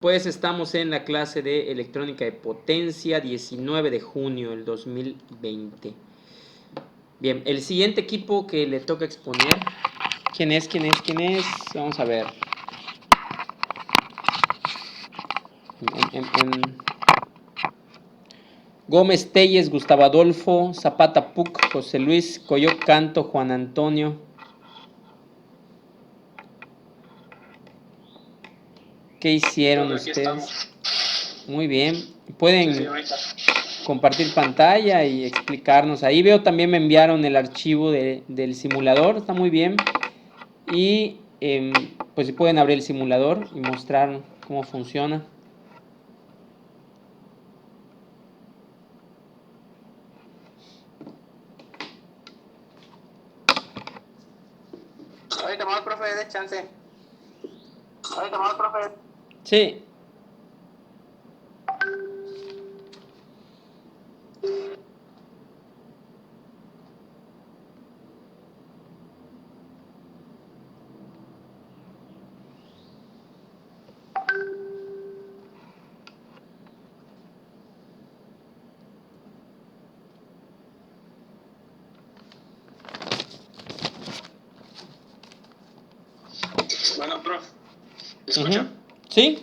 Pues estamos en la clase de electrónica de potencia, 19 de junio del 2020. Bien, el siguiente equipo que le toca exponer, ¿quién es? Vamos a ver. Gómez Telles, Gustavo Adolfo, Zapata Puc, José Luis, Coyoc Canto, Juan Antonio. ¿Qué hicieron ustedes? Muy bien. Pueden compartir pantalla y explicarnos. Ahí veo también me enviaron el archivo del simulador, está muy bien. Y pues si pueden abrir el simulador y mostrar cómo funciona. Ahorita más, profe, de chance. Ahorita más, profe. Sí. Bueno, profe, ¿me escucha? Sí.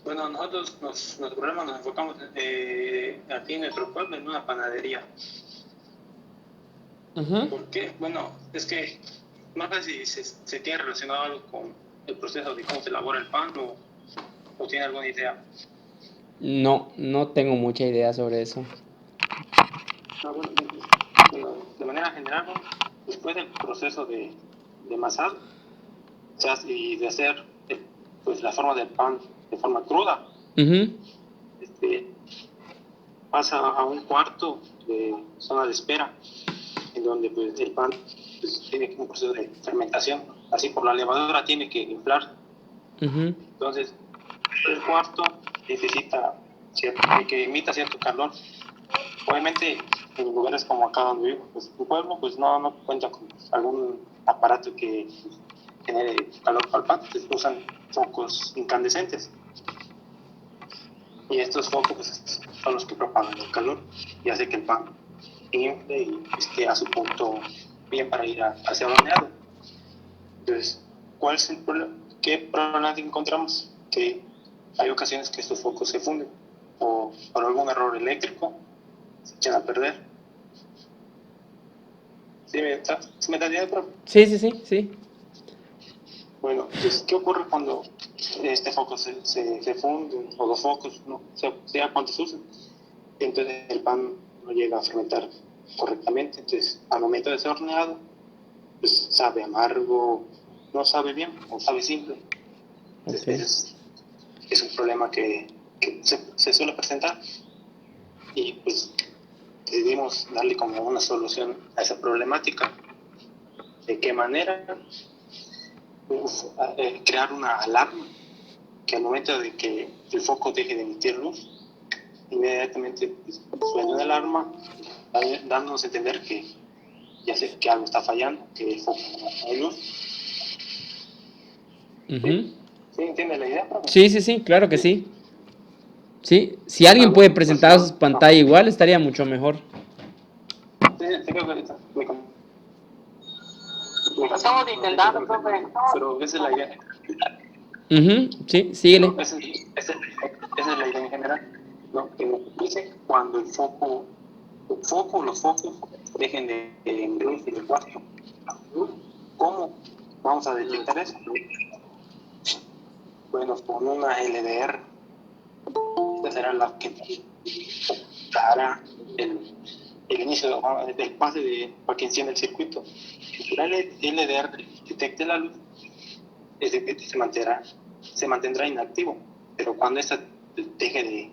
Bueno, nosotros, nuestro programa nos enfocamos aquí en nuestro pueblo en una panadería. ¿Por qué? Bueno, es que no sé si se tiene relacionado algo con el proceso de cómo se elabora el pan o tiene alguna idea. No, no tengo mucha idea sobre eso. Bueno, de manera general, después del proceso de masar y de hacer pues la forma del pan de forma cruda, pasa a un cuarto de zona de espera, en donde pues, el pan pues, tiene un proceso de fermentación, así por la levadura tiene que inflar. Entonces, el cuarto necesita que emita cierto calor. Obviamente, en lugares como acá donde vivo, pues un pueblo pues no cuenta con algún aparato que genere calor para el pan, pues usan focos incandescentes. Y estos focos pues, son los que propagan el calor y hace que el pan infle y esté a su punto bien para ir hacia horneado. Entonces, ¿cuál es el problema? ¿Qué problema encontramos? Que hay ocasiones que estos focos se funden o por algún error eléctrico se echan a perder. ¿Sí me está entendiendo, profe? Sí. Bueno, pues, ¿qué ocurre cuando este foco se funde o los focos, no sea cuántos usen? Entonces el pan no llega a fermentar correctamente. Entonces, al momento de ser horneado, pues sabe amargo, no sabe bien o sabe simple. Entonces, es un problema que se suele presentar y pues decidimos darle como una solución a esa problemática. ¿De qué manera? Pues, crear una alarma que al momento de que el foco deje de emitir luz, inmediatamente pues, suena una alarma dándonos a entender que ya sé que algo está fallando, que el foco no hay luz. ¿Sí entiende la idea, profe? Sí, claro que sí. Sí, si alguien puede presentar su pantalla igual, estaría mucho mejor. Sí, creo que ahorita estamos intentando, profe. Pero esa es la idea. Sí, síguele. Esa es la idea en general, ¿no? Que dice cuando los focos dejen de luz y el cuarto. ¿Cómo vamos a detectar eso? Bueno, con una LDR. Esta será la que dará el inicio del pase para que encienda el circuito. Si la LDR detecte la luz, el circuito se mantendrá inactivo, pero cuando esta deje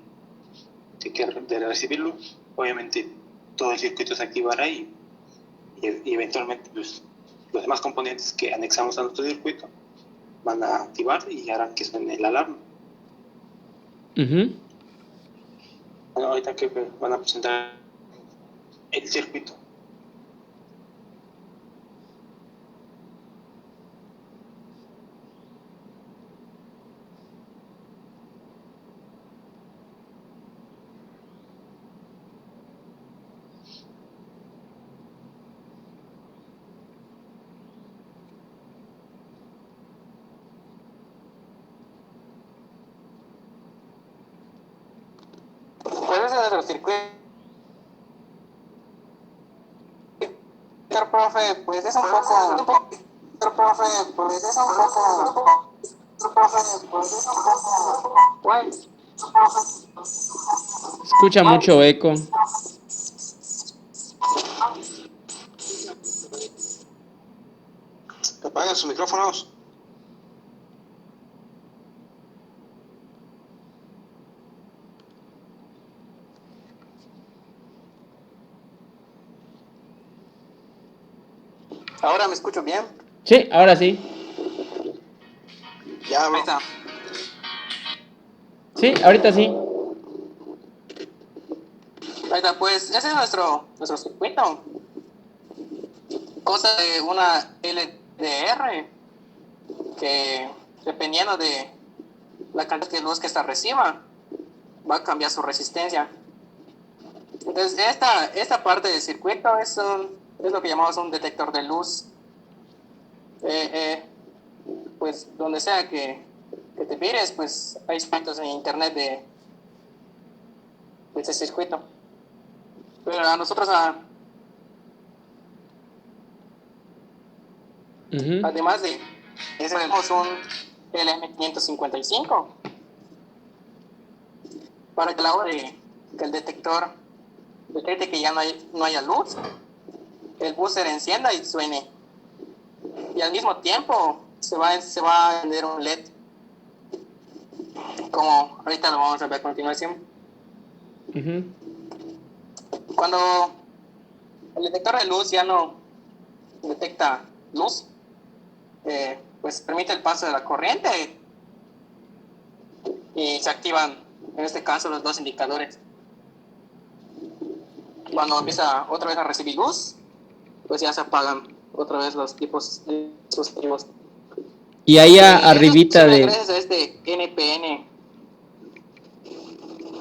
de recibir luz, obviamente todo el circuito se activará y eventualmente pues, los demás componentes que anexamos a nuestro circuito van a activar y harán que suene la alarma. Bueno, ahorita que van a presentar el circuito. nuestro circuito, profe, pues es un poco, profe, pues es un poco, profe, pues es un poco, pues, Escucha mucho eco. Apaguen sus micrófonos. ¿Ahora me escucho bien? Sí, ahora sí. Ya, ahí está. Sí, ahorita sí. Ahí está, pues ese es nuestro circuito. Cosa de una LDR que, dependiendo de la cantidad de luz que esta reciba, va a cambiar su resistencia. Entonces, esta parte del circuito es lo que llamamos un detector de luz. Pues donde sea que te mires, pues hay aspectos en internet de ese circuito. Pero a nosotros, además de eso, tenemos un LM555 para que a la hora de que el detector detecte que ya no haya luz, el buzzer encienda y suene. Y al mismo tiempo se va a encender un LED, como ahorita lo vamos a ver a continuación. Cuando el detector de luz ya no detecta luz, pues permite el paso de la corriente y se activan, en este caso, los dos indicadores. Cuando empieza otra vez a recibir luz, pues ya se apagan otra vez los tipos dispositivos. Y ahí arribita de... Gracias a este NPN.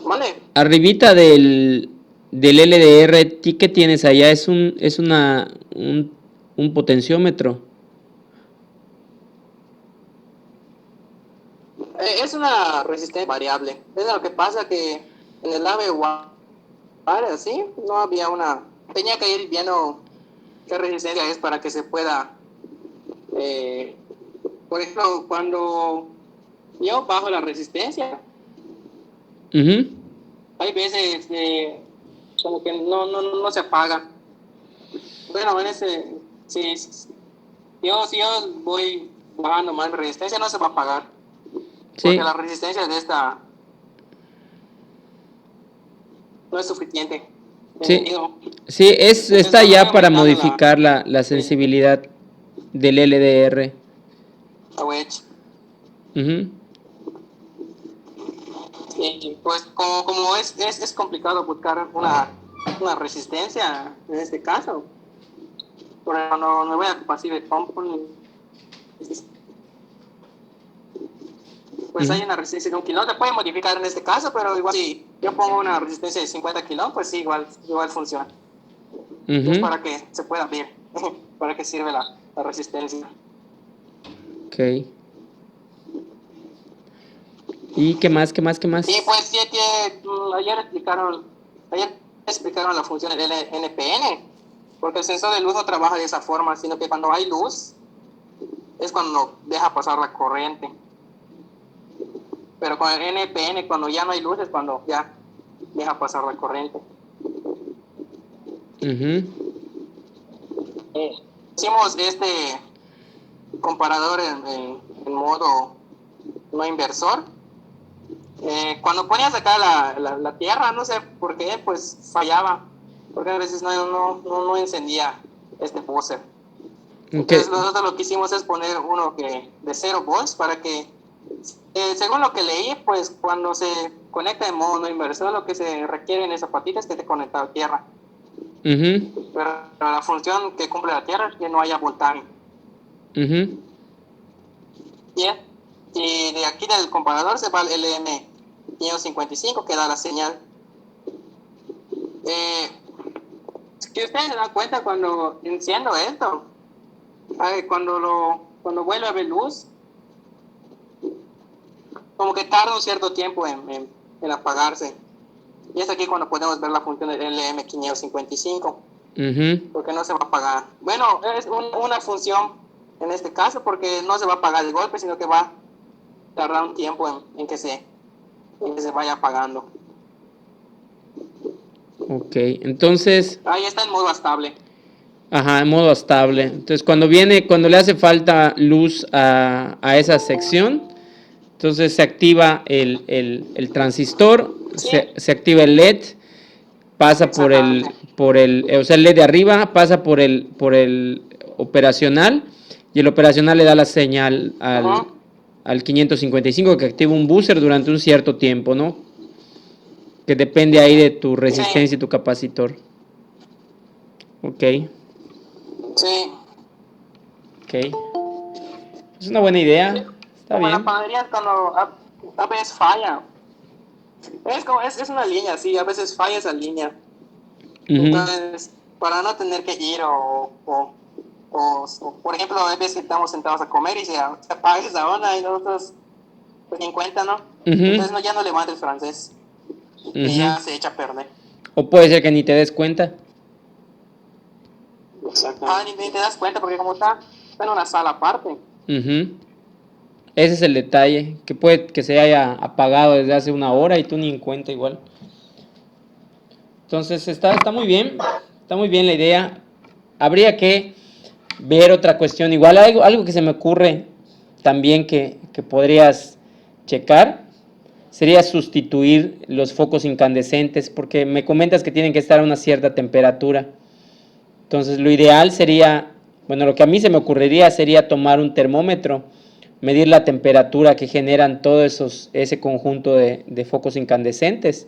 ¿Vale? Arribita del LDR, ¿qué tienes allá? Es un potenciómetro. Es una resistencia variable. Es lo que pasa que en el AVE así no había una. Tenía que ir viendo qué resistencia es para que se pueda. Por ejemplo, cuando yo bajo la resistencia, hay veces como que no se apaga. Bueno, en ese, si yo voy bajando más resistencia, no se va a apagar. Porque Sí. la resistencia de esta no es suficiente. Sí, sí, está ya para modificar la sensibilidad del LDR. Wedge. Y pues como es complicado buscar una resistencia en este caso, por ejemplo, no voy a Passive Component, pues hay una resistencia de 1 kilo, se puede modificar en este caso, pero igual si yo pongo una resistencia de 50 kilos, pues sí, igual funciona. Es para que se pueda ver para qué sirve la resistencia. Ok. ¿Y qué más? Y pues sí, ayer explicaron la función del NPN, porque el sensor de luz no trabaja de esa forma, sino que cuando hay luz es cuando deja pasar la corriente. Pero con el NPN, cuando ya no hay luz, es cuando ya deja pasar la corriente. Hicimos este comparador en modo no inversor. Cuando ponías acá la tierra, no sé por qué, pues fallaba, porque a veces no encendía este buzzer. Entonces nosotros lo que hicimos es poner uno de 0 volts para que, según lo que leí, pues cuando se conecta en modo no inversor, lo que se requiere en esa patita es que te conecte a tierra. Pero la función que cumple la tierra es que no haya voltaje. Y de aquí del comparador se va el LM555 que da la señal. Que ustedes se dan cuenta cuando enciendo esto, cuando vuelve a ver luz, como que tarda un cierto tiempo en apagarse. Y Y es aquí cuando podemos ver la función del LM555, porque no se va a apagar. Bueno, es una función en este caso porque no se va a apagar de golpe, sino que va a tardar un tiempo en que se vaya apagando. Ok, entonces... Ahí está en modo estable. Ajá, en modo estable. Entonces cuando le hace falta luz a esa sección, entonces se activa el transistor, Sí. se activa el LED, pasa por o sea, el LED de arriba, pasa por el operacional, y el operacional le da la señal al 555 que activa un buzzer durante un cierto tiempo, ¿no? Que depende ahí de tu resistencia y tu capacitor. Ok. Sí. Ok. Es una buena idea. Está Como bien. la panadería cuando a veces falla. Es una línea, sí, a veces falla esa línea. Entonces, para no tener que ir o por ejemplo, a veces estamos sentados a comer y se apaga esa onda y nosotros pues ni en cuenta, ¿no? Entonces ya no levanta el francés y ya se echa a perder. O puede ser que ni te des cuenta. Exacto. Ni te das cuenta porque como está en una sala aparte. Ese es el detalle, que puede que se haya apagado desde hace una hora y tú ni en cuenta igual. Entonces está muy bien la idea. Habría que ver otra cuestión, igual algo que se me ocurre también que podrías checar, sería sustituir los focos incandescentes, porque me comentas que tienen que estar a una cierta temperatura. Entonces lo ideal sería, bueno, lo que a mí se me ocurriría sería tomar un termómetro, medir la temperatura que generan todo ese conjunto de focos incandescentes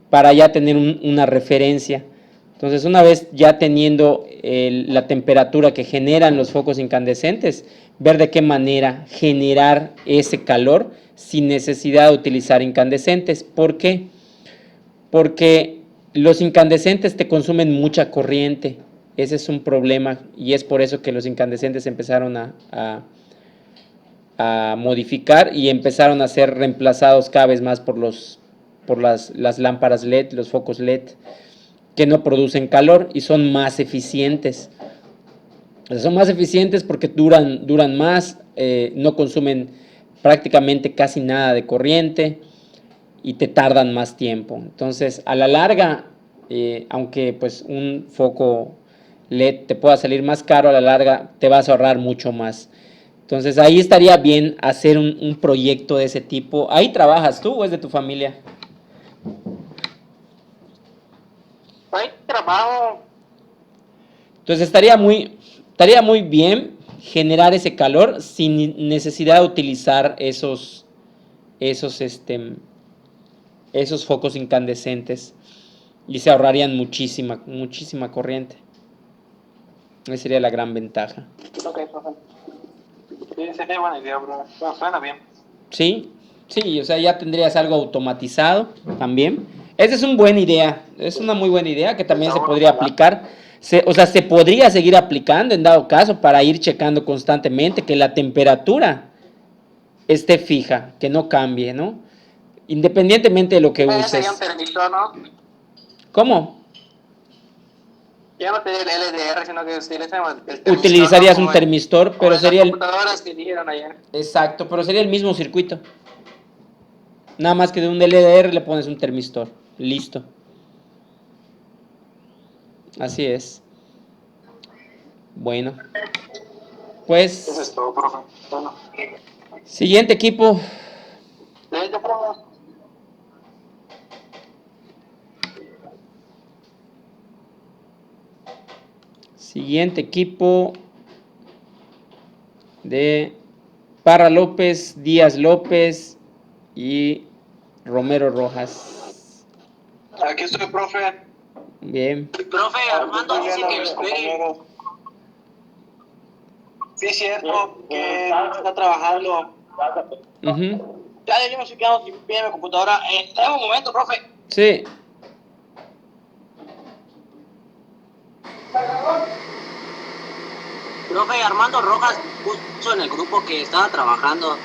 para ya tener una referencia. Entonces, una vez ya teniendo la temperatura que generan los focos incandescentes, ver de qué manera generar ese calor sin necesidad de utilizar incandescentes. ¿Por qué? Porque los incandescentes te consumen mucha corriente. Ese es un problema y es por eso que los incandescentes empezaron a modificar y empezaron a ser reemplazados cada vez más por las lámparas LED, los focos LED, que no producen calor y son más eficientes. Son más eficientes porque duran más, no consumen prácticamente casi nada de corriente y te tardan más tiempo. Entonces, a la larga, aunque pues un foco LED te pueda salir más caro, a la larga te vas a ahorrar mucho más. Entonces, ahí estaría bien hacer un proyecto de ese tipo. ¿Ahí trabajas tú o es de tu familia? Ahí trabajo. Entonces, estaría muy bien generar ese calor sin necesidad de utilizar esos focos incandescentes y se ahorrarían muchísima corriente. Esa sería la gran ventaja. Ok, profe. Sí, sería buena idea, bro. Bueno, suena bien. Sí, o sea, ya tendrías algo automatizado también. Esa es una buena idea, es una muy buena idea que también se podría aplicar. O sea, se podría seguir aplicando en dado caso para ir checando constantemente que la temperatura esté fija, que no cambie, ¿no? Independientemente de lo que uses. Sería un termistor, ¿no? ¿Cómo? Ya no sería el LDR, sino que utilizamos el termistor. Utilizarías un termistor, pero sería el... computadoras que dijeron ayer. Exacto, pero sería el mismo circuito. Nada más que de un LDR le pones un termistor. Listo. Así es. Bueno. Pues... Eso es todo, profe. Bueno. Siguiente equipo. Siguiente equipo de Parra López, Díaz López y Romero Rojas. Aquí estoy, profe. Bien. Profe, Armando dice que los pegue. Sí, es cierto que está trabajando. Ya le dimos quedado bien mi computadora. Dame un momento, profe. Sí. Profe, Armando Rojas puso en el grupo que estaba trabajando,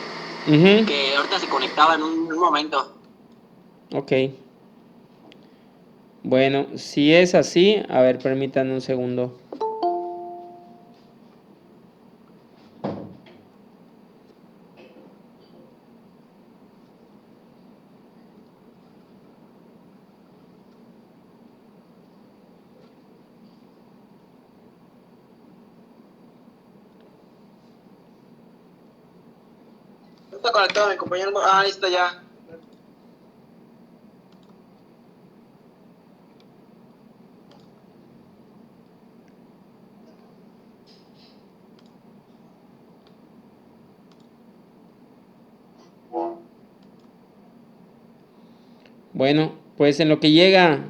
que ahorita se conectaba en un momento. Ok. Bueno, si es así, a ver, permítanme un segundo. No está conectado mi compañero. Ah, ahí está ya. Bueno, pues en lo que llega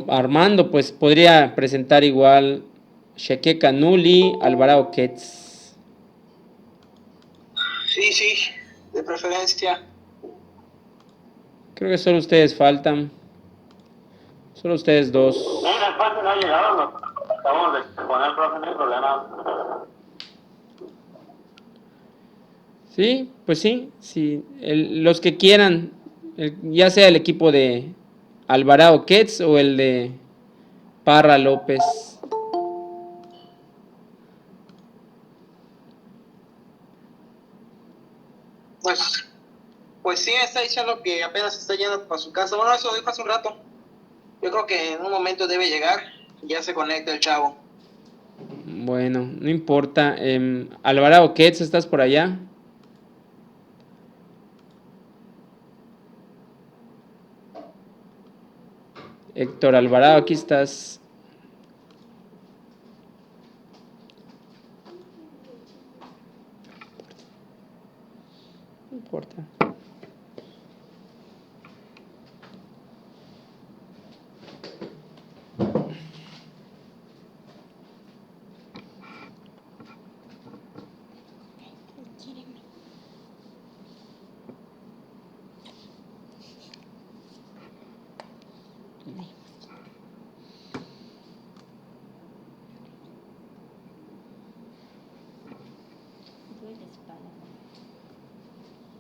Armando, pues podría presentar igual Sheque Canuli, Alvarado Ketz. Sí, sí, de preferencia. Creo que solo ustedes faltan. Solo ustedes dos. Sí, después no ha llegado, nos acabamos de poner, profe, no hay problema. Sí, pues sí, sí. Los que quieran, ya sea el equipo de Alvarado Ketz o el de Parra López. Pues sí, me está diciendo que apenas está yendo para su casa. Bueno, eso dijo hace un rato. Yo creo que en un momento debe llegar. Ya se conecta el chavo. Bueno, no importa. Alvarado Ketz, ¿estás por allá? Héctor Alvarado, aquí estás. No importa.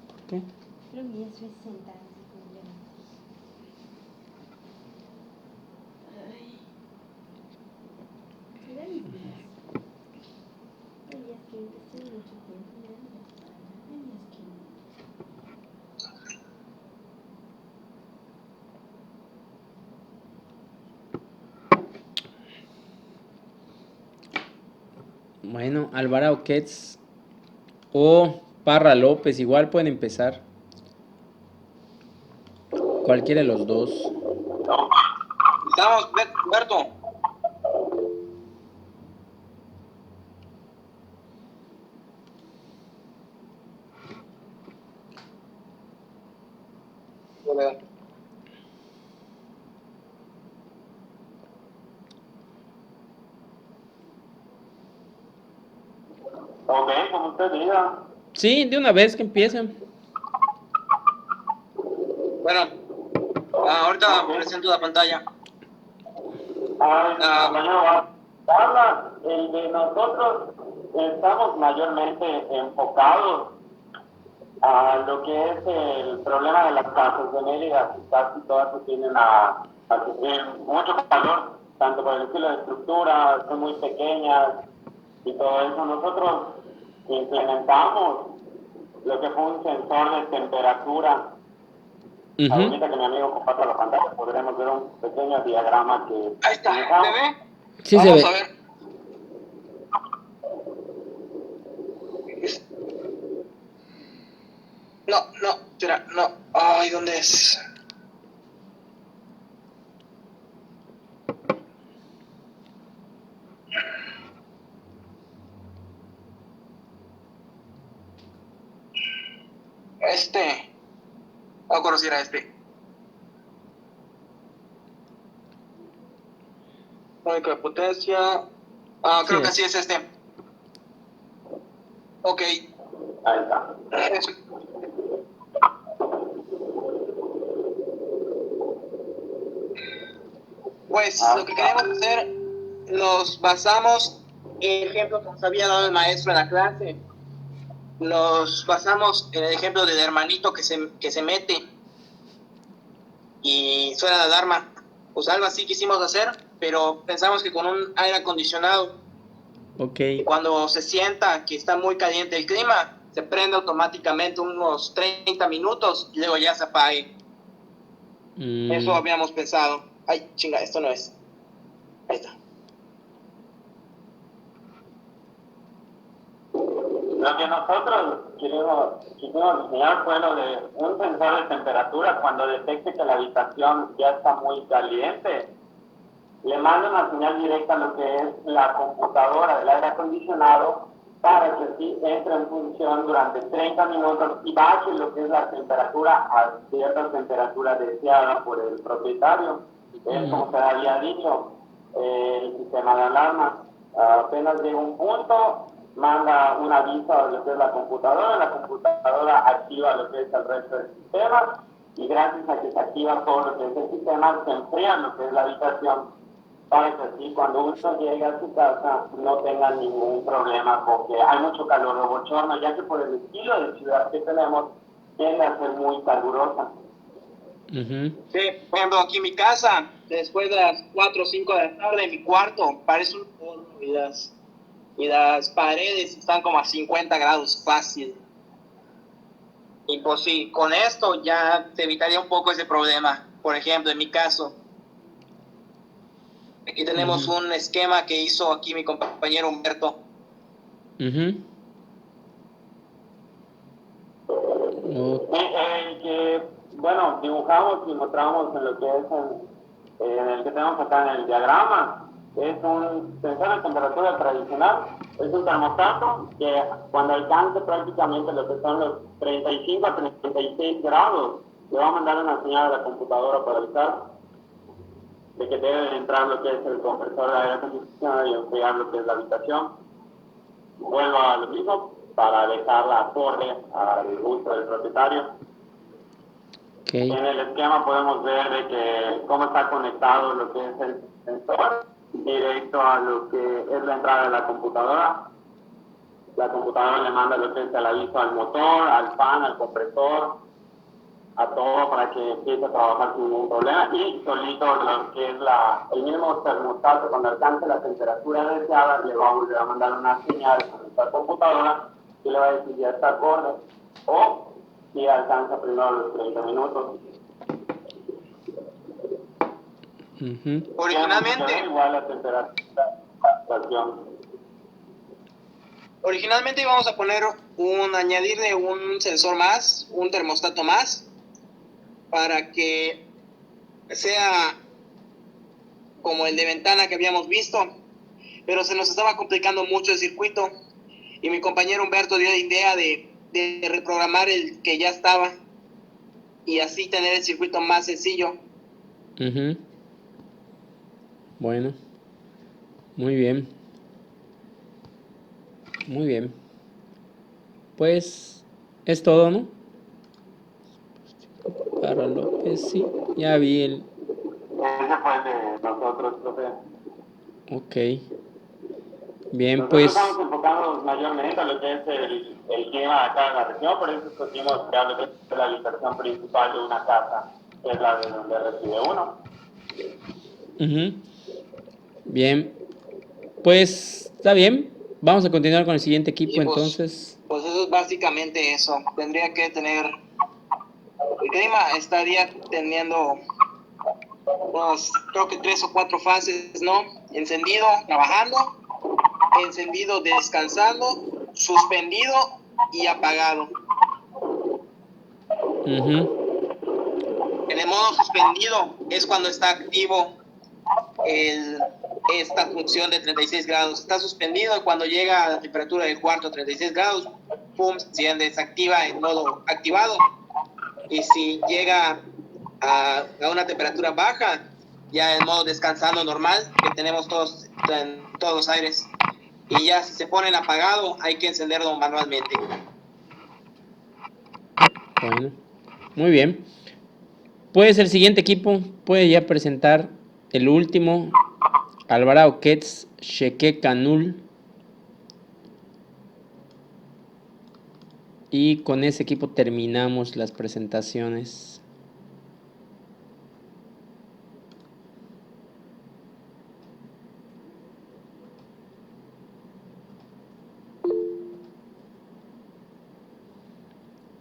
¿Por qué? Creo que ya estoy sentada sin problema. Ay. Me da mis días. Hay días que estoy mucho tiempo y me da la espalda. Hay días que no. Bueno, Alvarado Ketz o Parra López, igual pueden empezar. Cualquiera de los dos. Estamos, Berto. Ok, como usted diga. Sí, de una vez que empiecen. Bueno, ahorita presento la pantalla. Compañero, habla, el de nosotros estamos mayormente enfocados a lo que es el problema de las casas de Mérida, que casi todas se tienen a sufrir mucho calor, tanto por el estilo de estructura, son muy pequeñas y todo eso. Nosotros implementamos lo que fue un sensor de temperatura. Ahorita que mi amigo comparta la pantalla podremos ver un pequeño diagrama que... Ahí está, ¿se ve? Sí, Vamos se a ve. ver. No, espera, no. Ay, ¿dónde es? Voy a conocer a este. Única de potencia. Creo que sí es este. Ok. Ahí está. Pues lo que queremos hacer, nos basamos en el ejemplo que nos había dado el maestro en la clase. Nos basamos en el ejemplo del hermanito que se mete. y suena la alarma. Pues algo así quisimos hacer, pero pensamos que con un aire acondicionado, Ok. y cuando se sienta que está muy caliente el clima, se prende automáticamente unos 30 minutos y luego ya se apague. Eso habíamos pensado. Ay, chinga, esto no es. Ahí está. Lo que nosotros quisimos enseñar fue lo de un sensor de temperatura. Cuando detecte que la habitación ya está muy caliente, le manda una señal directa a lo que es la computadora del aire acondicionado para que así entre en función durante 30 minutos y baje lo que es la temperatura a cierta temperatura deseada por el propietario. Es como se había dicho, el sistema de alarma. Apenas llega un punto, manda un aviso a lo que es la computadora activa lo que es el resto del sistema y gracias a que se activa todo lo que es el sistema, se enfría lo que es la habitación para que así cuando uno llegue a su casa no tenga ningún problema porque hay mucho calor o bochorno, ya que por el estilo de ciudad que tenemos tiende a ser muy calurosa. Uh-huh. Sí, por ejemplo, aquí en mi casa, después de las 4 o 5 de la tarde, en mi cuarto parece un horno y las paredes están como a 50 grados fácil. Y pues sí, con esto ya se evitaría un poco ese problema. Por ejemplo, en mi caso, aquí tenemos un esquema que hizo aquí mi compañero Humberto. Que, bueno, dibujamos y mostramos en lo que es en el que tenemos acá en el diagrama. Es un sensor de temperatura tradicional, es un termostato que cuando alcance prácticamente lo que son los 35 a 36 grados, le va a mandar una señal a la computadora para avisar de que debe entrar lo que es el compresor de aire acondicionado y enfriar lo que es la habitación. Vuelvo a lo mismo para dejarla acorde al gusto del propietario. Okay. En el esquema podemos ver de que cómo está conectado lo que es el sensor directo a lo que es la entrada de la computadora. La computadora le manda lo que es el aviso al motor, al fan, al compresor, a todo para que empiece a trabajar sin ningún problema y solito lo que es el mismo termostato cuando alcance la temperatura deseada le va a volver a mandar una señal a nuestra computadora y le va a decir ya está acorde o si alcanza primero los 30 minutos. Originalmente, igual la temperatura. Originalmente íbamos a poner añadirle un sensor más, un termostato más, para que sea como el de ventana que habíamos visto, pero se nos estaba complicando mucho el circuito y mi compañero Humberto dio la idea de reprogramar el que ya estaba y así tener el circuito más sencillo. Bueno, muy bien. Muy bien. Pues es todo, ¿no? Para López, sí. Ya vi el... Ese fue el de nosotros, profe. Ok. Bien, Nosotros pues... estamos enfocados mayormente a lo que es el clima acá en la región, por eso escogimos que lo que es la habitación principal de una casa, que es la de donde reside uno. Bien. Pues está bien. Vamos a continuar con el siguiente equipo, pues, entonces. Pues eso es básicamente eso. Tendría que tener... El clima estaría teniendo unos, creo que 3 o 4 fases, ¿no? Encendido, trabajando, encendido, descansando, suspendido y apagado. En el modo suspendido es cuando está activo esta función de 36 grados. Está suspendido y cuando llega a la temperatura del cuarto, 36 grados, pum, se desactiva en modo activado. Y si llega a una temperatura baja, ya en modo descansando normal, que tenemos todos en todos los aires. Y ya si se pone en apagado, hay que encenderlo manualmente. Bueno, muy bien. Pues el siguiente equipo puede ya presentar el último, Alvarado Ketz Sheque Canul. Y con ese equipo terminamos las presentaciones.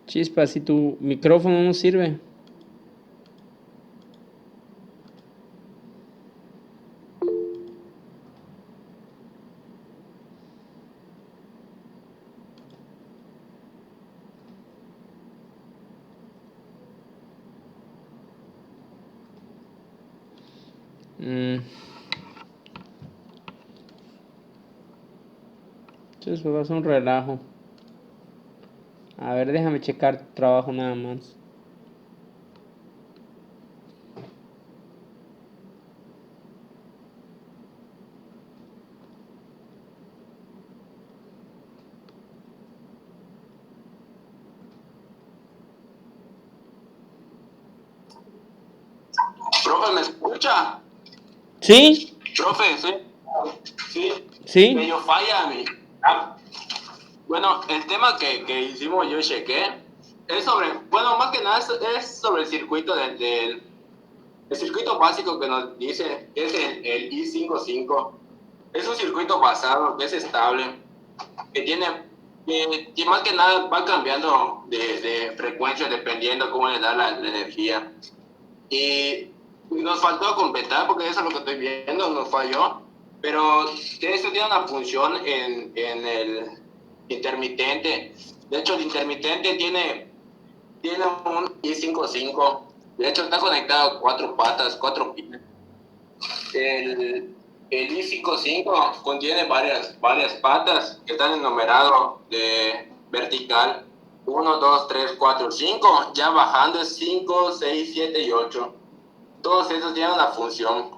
Chispa, si tu micrófono no sirve. Entonces va a ser un relajo. A ver, déjame checar tu trabajo nada más. Profe, ¿me escucha? ¿Sí? Profe, sí. Sí. ¿Sí? Medio falla a mí. Bueno, el tema que hicimos, yo chequé, es sobre, bueno, más que nada es sobre el circuito el circuito básico que nos dice, es el I55. Es un circuito basado, que es estable, que que más que nada va cambiando de frecuencia dependiendo cómo le da la energía. Y nos faltó completar, porque eso es lo que estoy viendo, nos falló, pero esto tiene una función en el intermitente. De hecho, el intermitente tiene un I55, de hecho está conectado a 4 patas, 4 pines. El I55 contiene varias patas que están en numerado de vertical. 1, 2, 3, 4, 5. Ya bajando es 5, 6, 7 y 8. Todos esos tienen una función.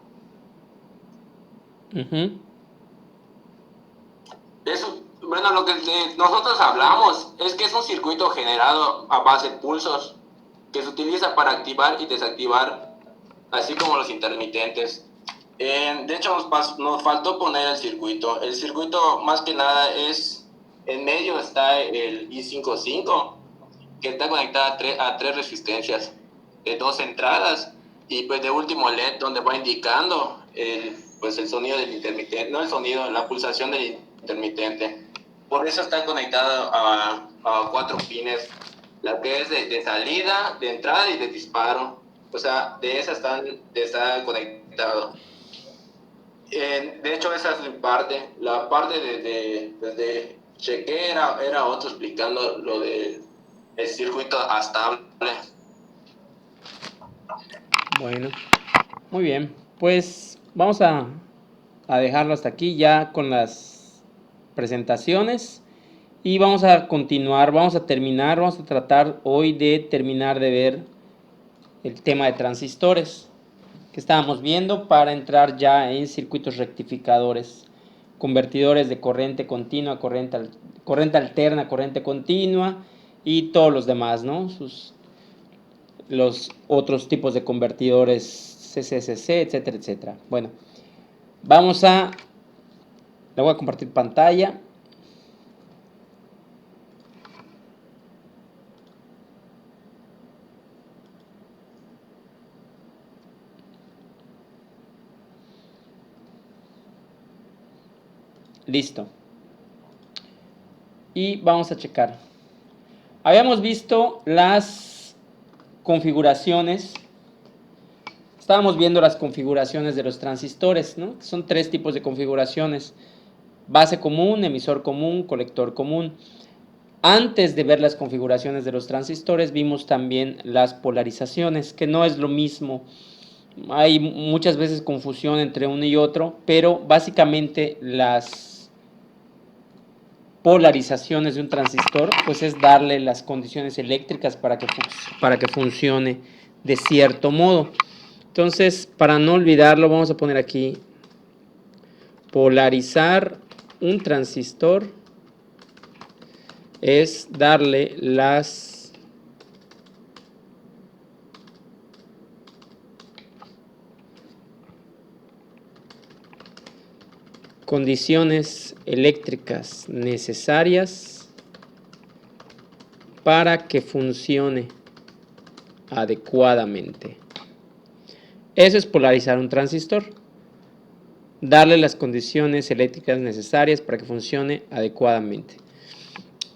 Eso, bueno, lo que nosotros hablamos es que es un circuito generado a base de pulsos que se utiliza para activar y desactivar, así como los intermitentes. De hecho, nos faltó poner el circuito. El circuito, más que nada, en medio está el I55, que está conectado a tres resistencias, de 2 entradas, y pues de último LED, donde va indicando el sonido del intermitente, no el sonido, la pulsación del intermitente. Por eso está conectado a 4 pines, la que es de salida, de entrada y de disparo. O sea, de esas está conectado. De hecho, esa es la parte de chequé era otro explicando lo del circuito estable. Bueno, muy bien. Pues vamos a dejarlo hasta aquí ya con las presentaciones. Y vamos a continuar, vamos a tratar hoy de terminar de ver el tema de transistores que estábamos viendo para entrar ya en circuitos rectificadores, convertidores de corriente continua, corriente alterna, corriente continua y todos los demás, ¿no? Los otros tipos de convertidores CCCC, etcétera, etcétera. Bueno, le voy a compartir pantalla. Listo. Y vamos a checar. Habíamos visto las configuraciones. Estábamos viendo las configuraciones de los transistores, ¿no? Son 3 tipos de configuraciones: base común, emisor común, colector común. Antes de ver las configuraciones de los transistores, vimos también las polarizaciones, que no es lo mismo. Hay muchas veces confusión entre uno y otro, pero básicamente las polarizaciones de un transistor pues es darle las condiciones eléctricas para que funcione de cierto modo. Entonces, para no olvidarlo, vamos a poner aquí: polarizar un transistor es darle las condiciones eléctricas necesarias para que funcione adecuadamente. Eso es polarizar un transistor, darle las condiciones eléctricas necesarias para que funcione adecuadamente.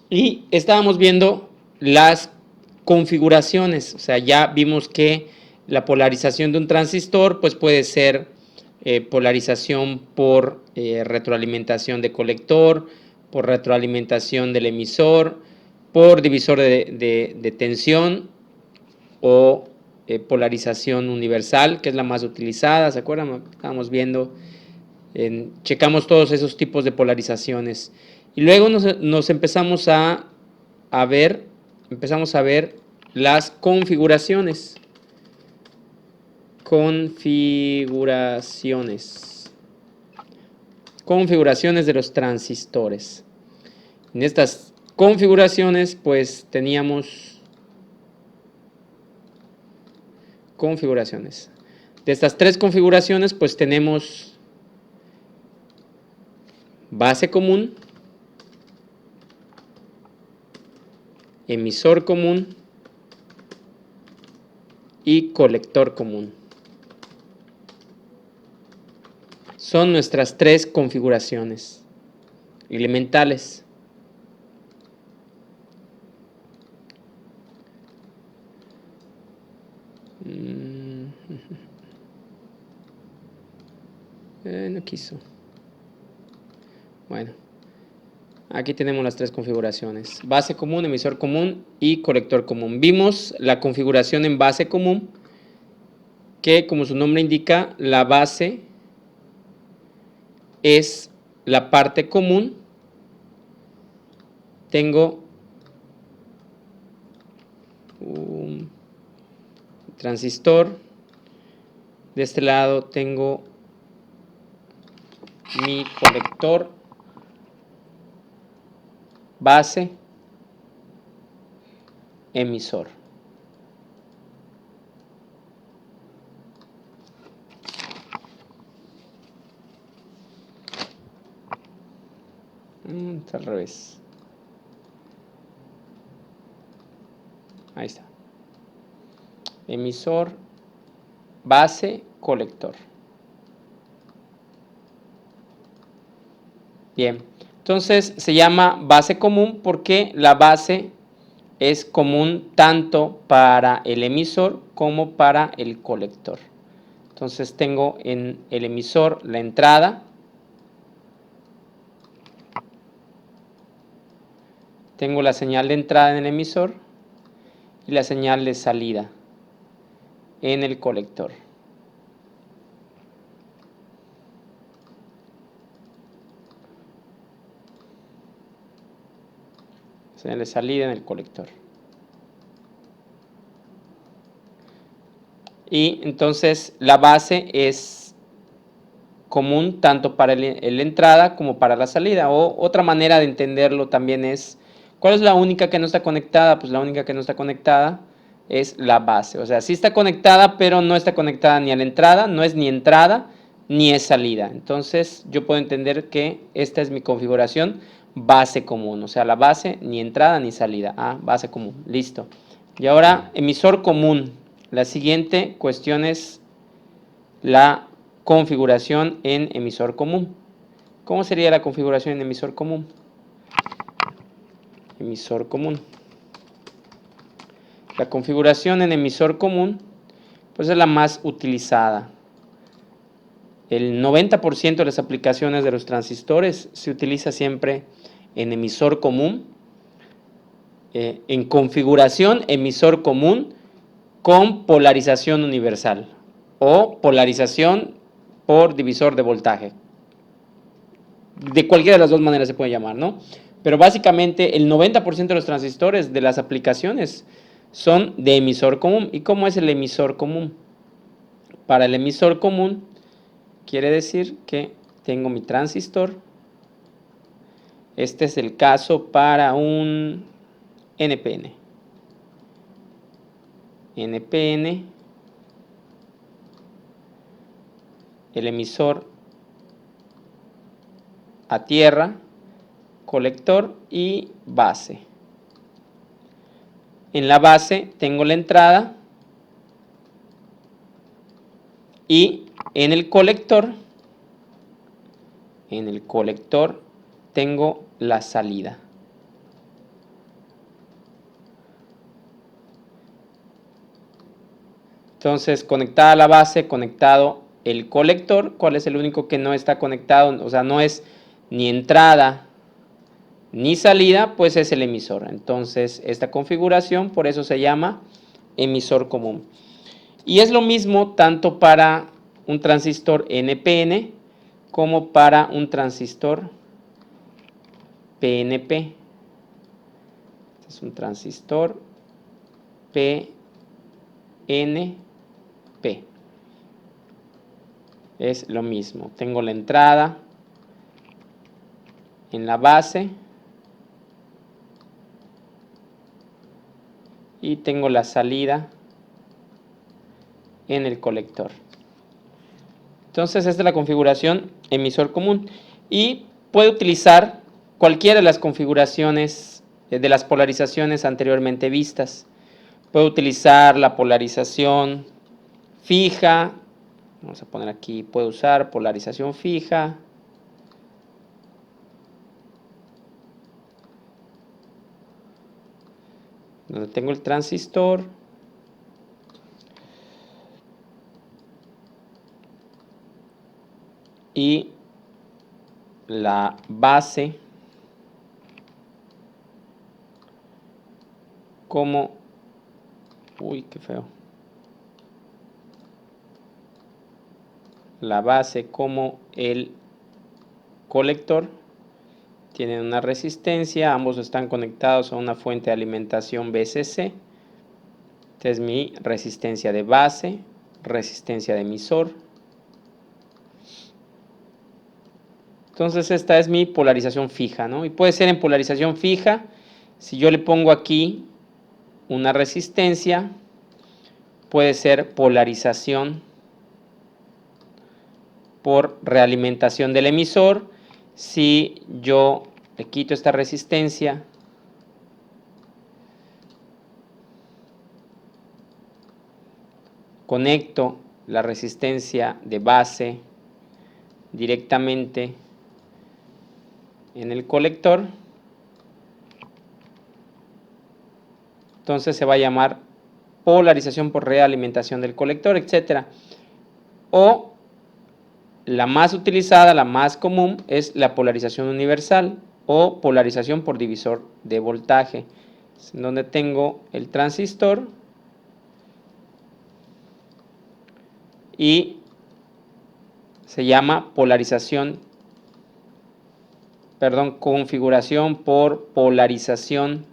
Y estábamos viendo las configuraciones. O sea, ya vimos que la polarización de un transistor pues puede ser polarización por retroalimentación de colector, por retroalimentación del emisor, por divisor de tensión o polarización universal, que es la más utilizada. ¿Se acuerdan? Estábamos viendo, checamos todos esos tipos de polarizaciones. Y luego nos empezamos a ver las configuraciones. Configuraciones de los transistores. En estas configuraciones, pues teníamos configuraciones. De estas tres configuraciones, pues tenemos base común, emisor común y colector común. Son nuestras tres configuraciones elementales. No quiso. Bueno, aquí tenemos las tres configuraciones: base común, emisor común y colector común. Vimos la configuración en base común, que como su nombre indica, la base es la parte común. Tengo un transistor, de este lado tengo mi colector, base, emisor. Está al revés. Ahí está. Emisor, base, colector. Bien, entonces se llama base común porque la base es común tanto para el emisor como para el colector. Entonces tengo en el emisor la entrada, tengo la señal de entrada en el emisor y la señal de salida en el colector. Señal de salida en el colector. Y entonces la base es común tanto para la entrada como para la salida. O otra manera de entenderlo también es, ¿cuál es la única que no está conectada? Pues la única que no está conectada es la base. O sea, sí está conectada, pero no está conectada ni a la entrada, no es ni entrada ni es salida. Entonces yo puedo entender que esta es mi configuración base común. O sea, la base ni entrada ni salida. Base común. Listo. Y ahora emisor común. La siguiente cuestión es la configuración en emisor común. ¿Cómo sería la configuración en emisor común? Emisor común. La configuración en emisor común pues es la más utilizada. El 90% de las aplicaciones de los transistores se utiliza siempre en emisor común, en configuración emisor común con polarización universal o polarización por divisor de voltaje. De cualquiera de las dos maneras se puede llamar, ¿no? Pero básicamente el 90% de los transistores de las aplicaciones son de emisor común. ¿Y cómo es el emisor común? Para el emisor común quiere decir que tengo mi transistor. Este es el caso para un NPN. NPN, el emisor a tierra, colector y base. En la base tengo la entrada y en el colector tengo la salida. Entonces, conectada a la base, conectado el colector. ¿Cuál es el único que no está conectado? O sea, no es ni entrada ni salida, pues es el emisor. Entonces, esta configuración, por eso se llama emisor común. Y es lo mismo tanto para un transistor NPN como para un transistor PNP. Este es un transistor PNP. Es lo mismo. Tengo la entrada en la base y tengo la salida en el colector. Entonces esta es la configuración emisor común y puede utilizar cualquiera de las configuraciones de las polarizaciones anteriormente vistas. Puede utilizar la polarización fija. Vamos a poner aquí, puedo usar polarización fija. Donde tengo el transistor. Y la base como, uy, qué feo. La base como el colector tienen una resistencia, ambos están conectados a una fuente de alimentación VCC. Esta es mi resistencia de base, resistencia de emisor. Entonces esta es mi polarización fija, ¿no? Y puede ser en polarización fija, si yo le pongo aquí una resistencia, puede ser polarización por realimentación del emisor. Si yo le quito esta resistencia, conecto la resistencia de base directamente en el colector, entonces se va a llamar polarización por realimentación del colector, etc. O la más utilizada, la más común, es la polarización universal o polarización por divisor de voltaje, en donde tengo el transistor y se llama configuración por polarización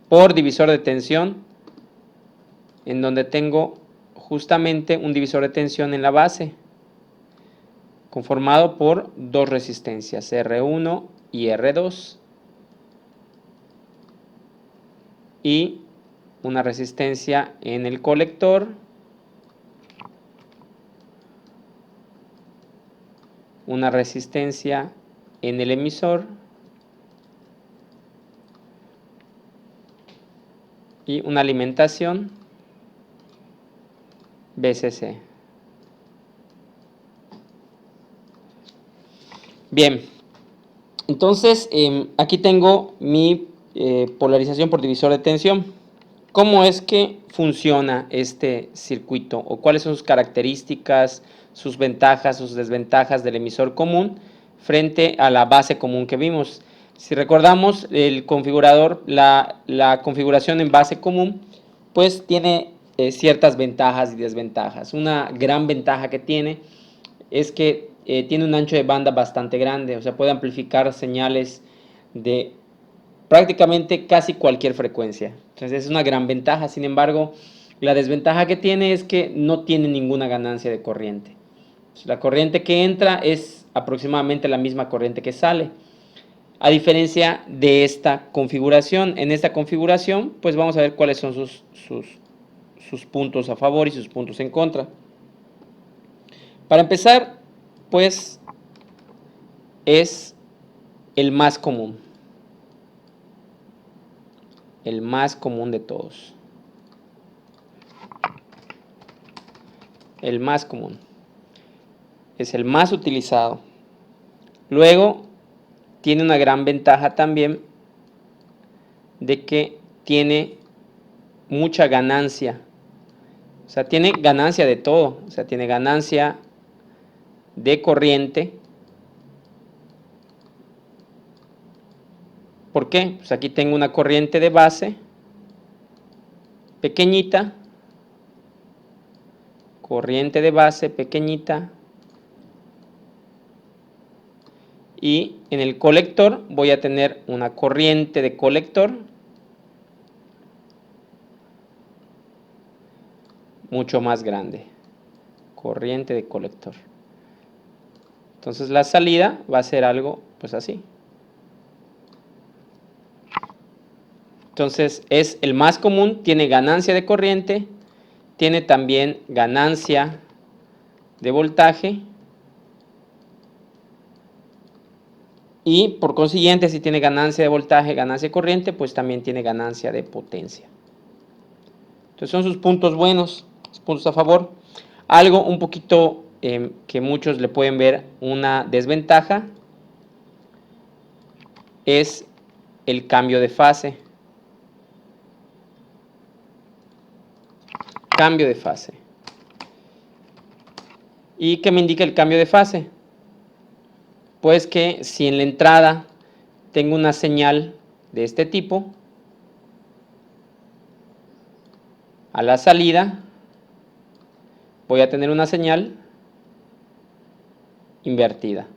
por divisor de tensión, en donde tengo justamente un divisor de tensión en la base, conformado por dos resistencias, R1 y R2, y una resistencia en el colector, una resistencia en el emisor y una alimentación VCC. Bien, entonces aquí tengo mi polarización por divisor de tensión. ¿Cómo es que funciona este circuito o cuáles son sus características, sus ventajas, sus desventajas del emisor común frente a la base común que vimos? Si recordamos, el configurador, la configuración en base común, pues tiene ciertas ventajas y desventajas. Una gran ventaja que tiene es que tiene un ancho de banda bastante grande, o sea, puede amplificar señales de prácticamente casi cualquier frecuencia. Entonces es una gran ventaja. Sin embargo, la desventaja que tiene es que no tiene ninguna ganancia de corriente. La corriente que entra es aproximadamente la misma corriente que sale. A diferencia de esta configuración, en esta configuración, pues vamos a ver cuáles son sus puntos a favor y sus puntos en contra. Para empezar, pues es el más común. El más común de todos. El más común. Es el más utilizado. Luego, tiene una gran ventaja también de que tiene mucha ganancia O sea, tiene ganancia de todo. O sea, tiene ganancia de corriente. ¿Por qué? Pues aquí tengo una corriente de base pequeñita. Corriente de base pequeñita. Y en el colector voy a tener una corriente de colector mucho más grande. Corriente de colector. Entonces la salida va a ser algo pues así. Entonces es el más común, tiene ganancia de corriente, tiene también ganancia de voltaje y por consiguiente si tiene ganancia de voltaje, ganancia de corriente, pues también tiene ganancia de potencia. Entonces son sus puntos buenos, sus puntos a favor. Algo un poquito que muchos le pueden ver una desventaja es el cambio de fase. Cambio de fase. ¿Y qué me indica el cambio de fase? Pues que si en la entrada tengo una señal de este tipo, a la salida voy a tener una señal invertida.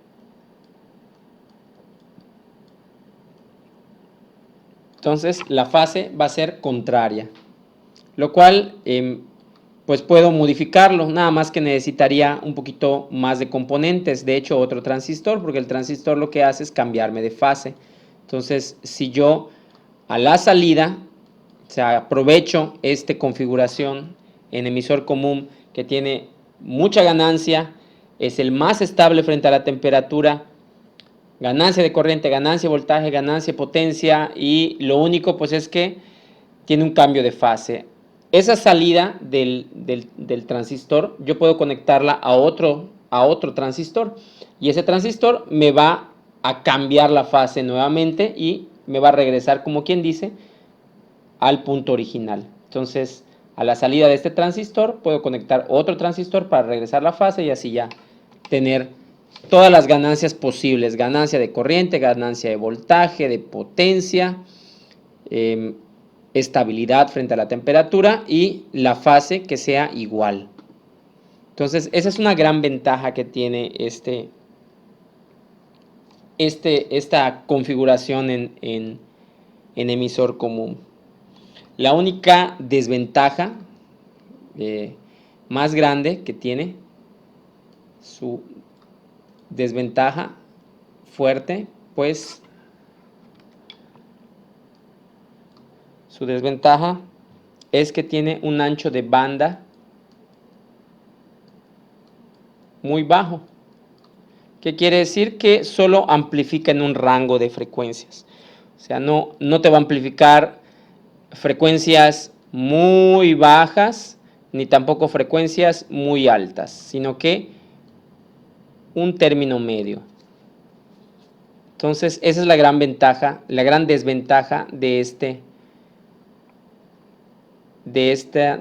Entonces la fase va a ser contraria, lo cual pues puedo modificarlo, nada más que necesitaría un poquito más de componentes, de hecho otro transistor, porque el transistor lo que hace es cambiarme de fase. Entonces si yo a la salida, o sea, aprovecho esta configuración en emisor común que tiene mucha ganancia, es el más estable frente a la temperatura, ganancia de corriente, ganancia de voltaje, ganancia de potencia, y lo único pues es que tiene un cambio de fase. Esa salida del transistor yo puedo conectarla a otro transistor y ese transistor me va a cambiar la fase nuevamente y me va a regresar, como quien dice, al punto original. Entonces a la salida de este transistor puedo conectar otro transistor para regresar la fase y así ya tener todas las ganancias posibles, ganancia de corriente, ganancia de voltaje, de potencia, estabilidad frente a la temperatura y la fase que sea igual. Entonces esa es una gran ventaja que tiene esta configuración en emisor común. La única desventaja más grande que tiene, su desventaja fuerte, pues su desventaja es que tiene un ancho de banda muy bajo. ¿Qué quiere decir? Que solo amplifica en un rango de frecuencias. O sea, no te va a amplificar frecuencias muy bajas ni tampoco frecuencias muy altas, sino que un término medio. Entonces esa es la gran ventaja, la gran desventaja de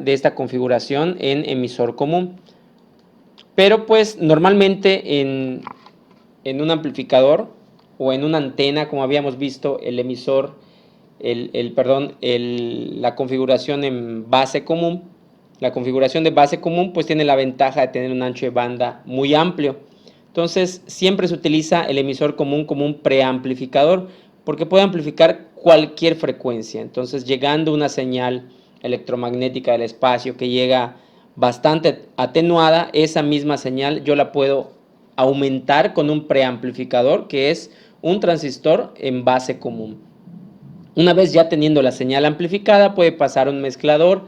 esta configuración en emisor común. Pero pues normalmente en un amplificador o en una antena, como habíamos visto, el emisor, la configuración en base común, la configuración de base común pues tiene la ventaja de tener un ancho de banda muy amplio. Entonces siempre se utiliza el emisor común como un preamplificador porque puede amplificar cualquier frecuencia. Entonces llegando una señal electromagnética del espacio que llega bastante atenuada, esa misma señal yo la puedo aumentar con un preamplificador que es un transistor en base común. Una vez ya teniendo la señal amplificada puede pasar un mezclador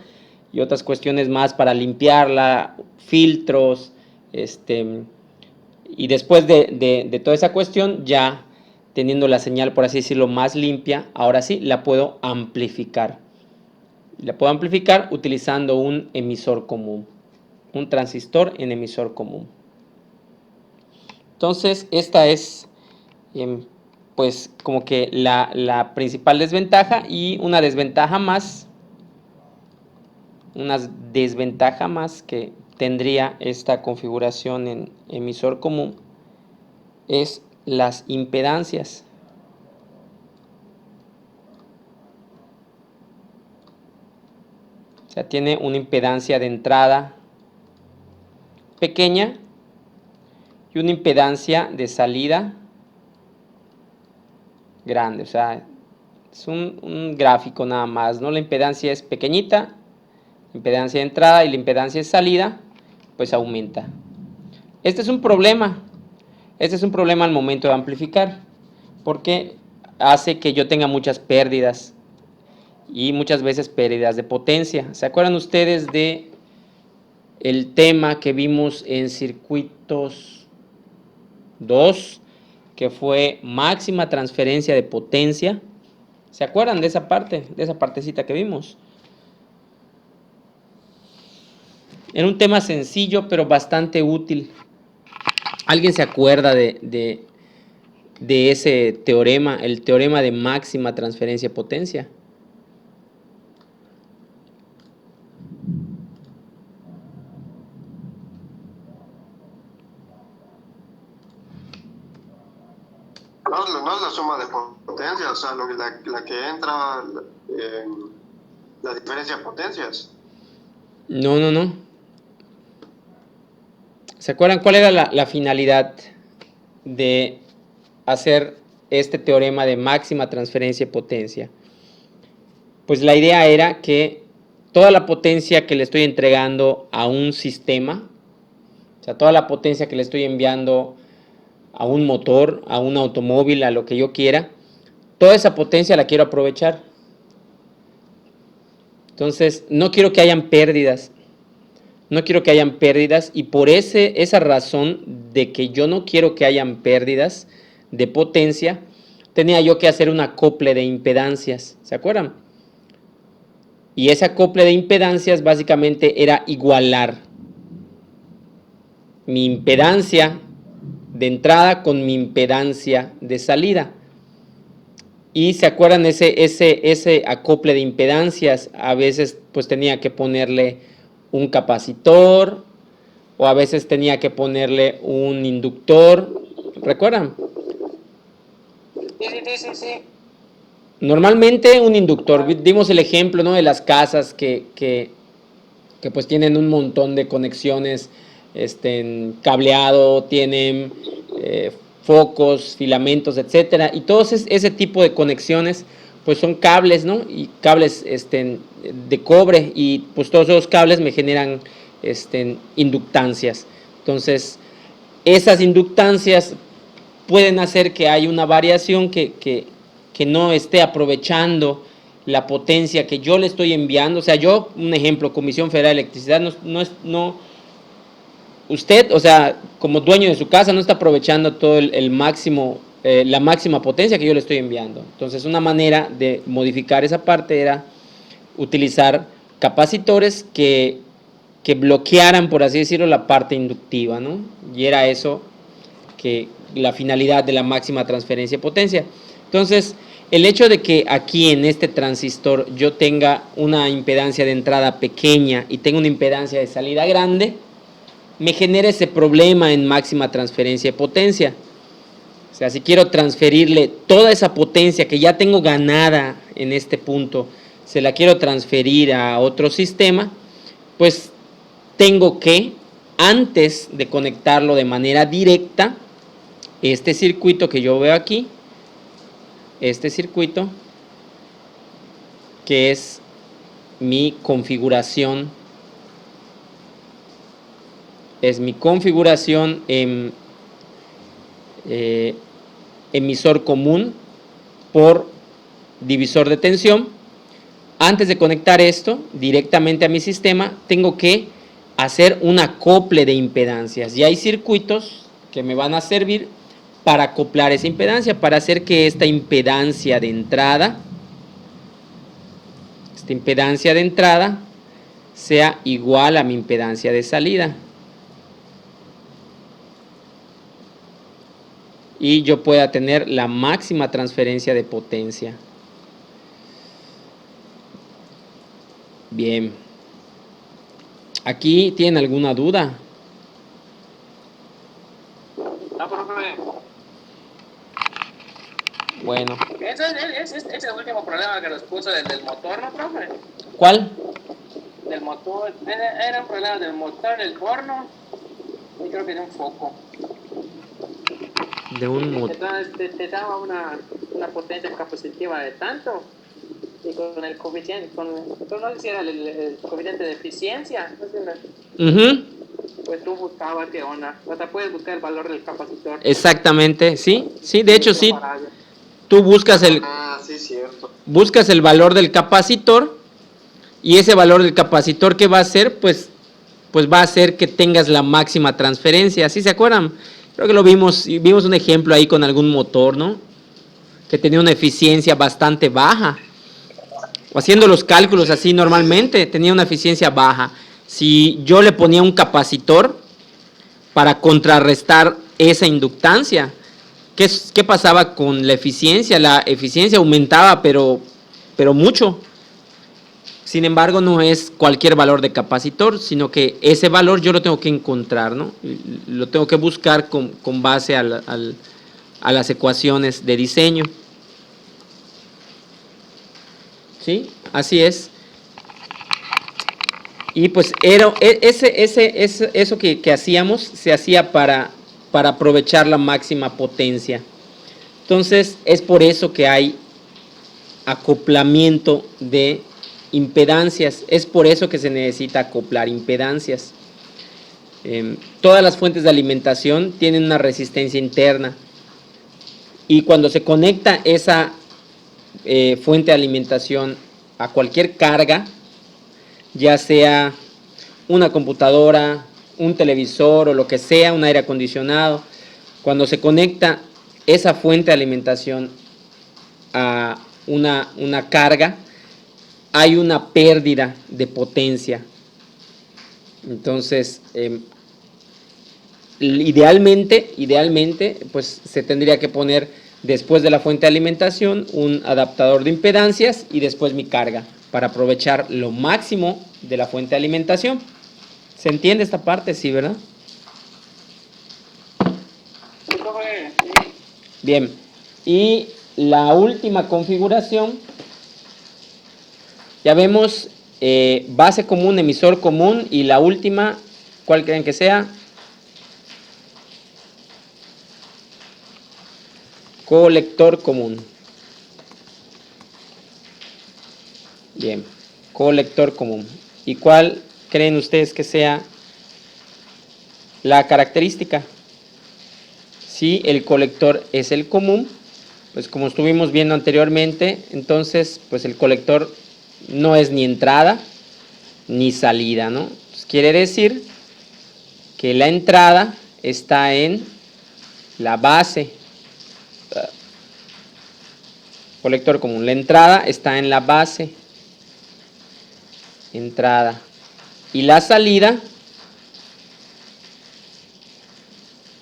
y otras cuestiones más para limpiarla, filtros, y después de toda esa cuestión, ya teniendo la señal, por así decirlo, más limpia, ahora sí la puedo amplificar. La puedo amplificar utilizando un emisor común, un transistor en emisor común. Entonces, esta es pues como que la principal desventaja, y una desventaja más una desventaja más que tendría esta configuración en emisor común es las impedancias. O sea, tiene una impedancia de entrada pequeña y una impedancia de salida grande. O sea, es un gráfico nada más, ¿no? La impedancia es pequeñita, la impedancia de entrada y la impedancia de salida, pues aumenta. Este es un problema. Este es un problema al momento de amplificar, porque hace que yo tenga muchas pérdidas y muchas veces pérdidas de potencia. ¿Se acuerdan ustedes de el tema que vimos en circuitos 2, que fue máxima transferencia de potencia? ¿Se acuerdan de esa parte, de esa partecita que vimos? Era un tema sencillo, pero bastante útil. ¿Alguien se acuerda de ese teorema, el teorema de máxima transferencia de potencia? No es la suma de potencias, o sea, la que entra, la diferencia de potencias. No. ¿Se acuerdan cuál era la finalidad de hacer este teorema de máxima transferencia de potencia? Pues la idea era que toda la potencia que le estoy entregando a un sistema, o sea, toda la potencia que le estoy enviando a un motor, a un automóvil, a lo que yo quiera, toda esa potencia la quiero aprovechar. Entonces, no quiero que hayan pérdidas. No quiero que hayan pérdidas, y por esa razón de que yo no quiero que hayan pérdidas de potencia, tenía yo que hacer un acople de impedancias. ¿Se acuerdan? Y ese acople de impedancias básicamente era igualar mi impedancia de entrada con mi impedancia de salida. Y se acuerdan ese acople de impedancias, a veces pues tenía que ponerle un capacitor, o a veces tenía que ponerle un inductor. ¿Recuerdan? Sí. Normalmente un inductor. Dimos el ejemplo, ¿no?, de las casas que pues tienen un montón de conexiones, cableado, tienen focos, filamentos, etcétera, y todo ese tipo de conexiones pues son cables, ¿no? Y cables de cobre, y pues todos esos cables me generan inductancias. Entonces, esas inductancias pueden hacer que haya una variación que no esté aprovechando la potencia que yo le estoy enviando. O sea, yo, un ejemplo, Comisión Federal de Electricidad, usted, o sea, como dueño de su casa, no está aprovechando todo el máximo, la máxima potencia que yo le estoy enviando. Entonces, una manera de modificar esa parte era utilizar capacitores que bloquearan, por así decirlo, la parte inductiva, ¿no? Y era eso que la finalidad de la máxima transferencia de potencia. Entonces, el hecho de que aquí en este transistor yo tenga una impedancia de entrada pequeña y tenga una impedancia de salida grande, me genera ese problema en máxima transferencia de potencia. O sea, si quiero transferirle toda esa potencia que ya tengo ganada en este punto, se la quiero transferir a otro sistema, pues tengo que, antes de conectarlo de manera directa, este circuito que yo veo aquí, este circuito, que es mi configuración, en emisor común por divisor de tensión. Antes de conectar esto directamente a mi sistema, tengo que hacer un acople de impedancias. Y hay circuitos que me van a servir para acoplar esa impedancia, para hacer que esta impedancia de entrada sea igual a mi impedancia de salida. Y yo pueda tener la máxima transferencia de potencia. Bien. ¿Aquí tienen alguna duda? No, profe. Bueno. Ese es el último problema que nos puso del motor, ¿no, profe? ¿Cuál? Del motor. Era un problema del motor, del horno. Y creo que de un foco. De un motor. Entonces te daba una potencia capacitiva de tanto. Y con el coeficiente, no sé si era el coeficiente de eficiencia. No sé, pues tú buscabas qué onda. O sea, puedes buscar el valor del capacitor. Exactamente, sí. Sí, de hecho sí. Tú buscas sí, cierto. buscas el valor del capacitor y ese valor del capacitor, ¿qué va a hacer? Pues va a hacer que tengas la máxima transferencia. ¿Sí se acuerdan? Creo que lo vimos un ejemplo ahí con algún motor, ¿no? Que tenía una eficiencia bastante baja. O haciendo los cálculos así normalmente, tenía una eficiencia baja. Si yo le ponía un capacitor para contrarrestar esa inductancia, ¿qué pasaba con la eficiencia? La eficiencia aumentaba, pero mucho. Sin embargo, no es cualquier valor de capacitor, sino que ese valor yo lo tengo que encontrar, ¿no? Lo tengo que buscar con base a las ecuaciones de diseño. ¿Sí? Así es. Y pues eso que hacíamos, se hacía para aprovechar la máxima potencia. Entonces, es por eso que hay acoplamiento de impedancias. Es por eso que se necesita acoplar impedancias. Todas las fuentes de alimentación tienen una resistencia interna. Y cuando se conecta esa fuente de alimentación a cualquier carga, ya sea una computadora, un televisor o lo que sea, un aire acondicionado, cuando se conecta esa fuente de alimentación a una carga, hay una pérdida de potencia. Entonces, idealmente, pues se tendría que poner después de la fuente de alimentación un adaptador de impedancias y después mi carga para aprovechar lo máximo de la fuente de alimentación. ¿Se entiende esta parte? Sí, ¿verdad? Bien. Y la última configuración, ya vemos base común, emisor común, y la última, ¿cuál creen que sea? Colector común. Bien, colector común. ¿Y cuál creen ustedes que sea la característica? Si el colector es el común, pues como estuvimos viendo anteriormente, entonces pues el colector no es ni entrada ni salida, ¿no? Pues quiere decir que la entrada está en la base. Colector común, la entrada está en la base. Entrada. Y la salida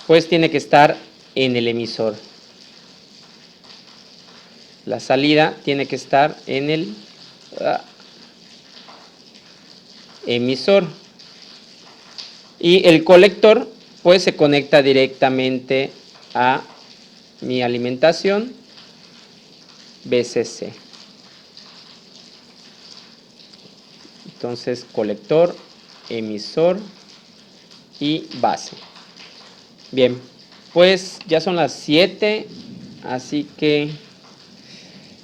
pues tiene que estar en el emisor. La salida tiene que estar en el emisor. Y el colector pues se conecta directamente a mi alimentación VCC. Entonces, colector, emisor y base. Bien, pues ya son las 7, así que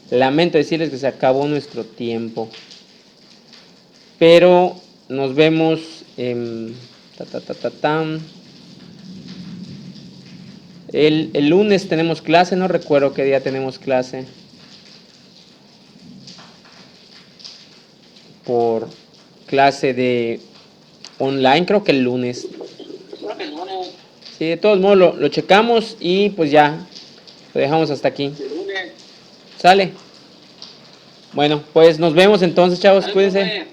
lamento decirles que se acabó nuestro tiempo. Pero nos vemos el lunes tenemos clase, no recuerdo qué día tenemos clase. Por clase de online, creo que el lunes. Sí, de todos modos lo checamos y pues ya lo dejamos hasta aquí. ¿Sale? Bueno, pues nos vemos entonces, chavos, cuídense.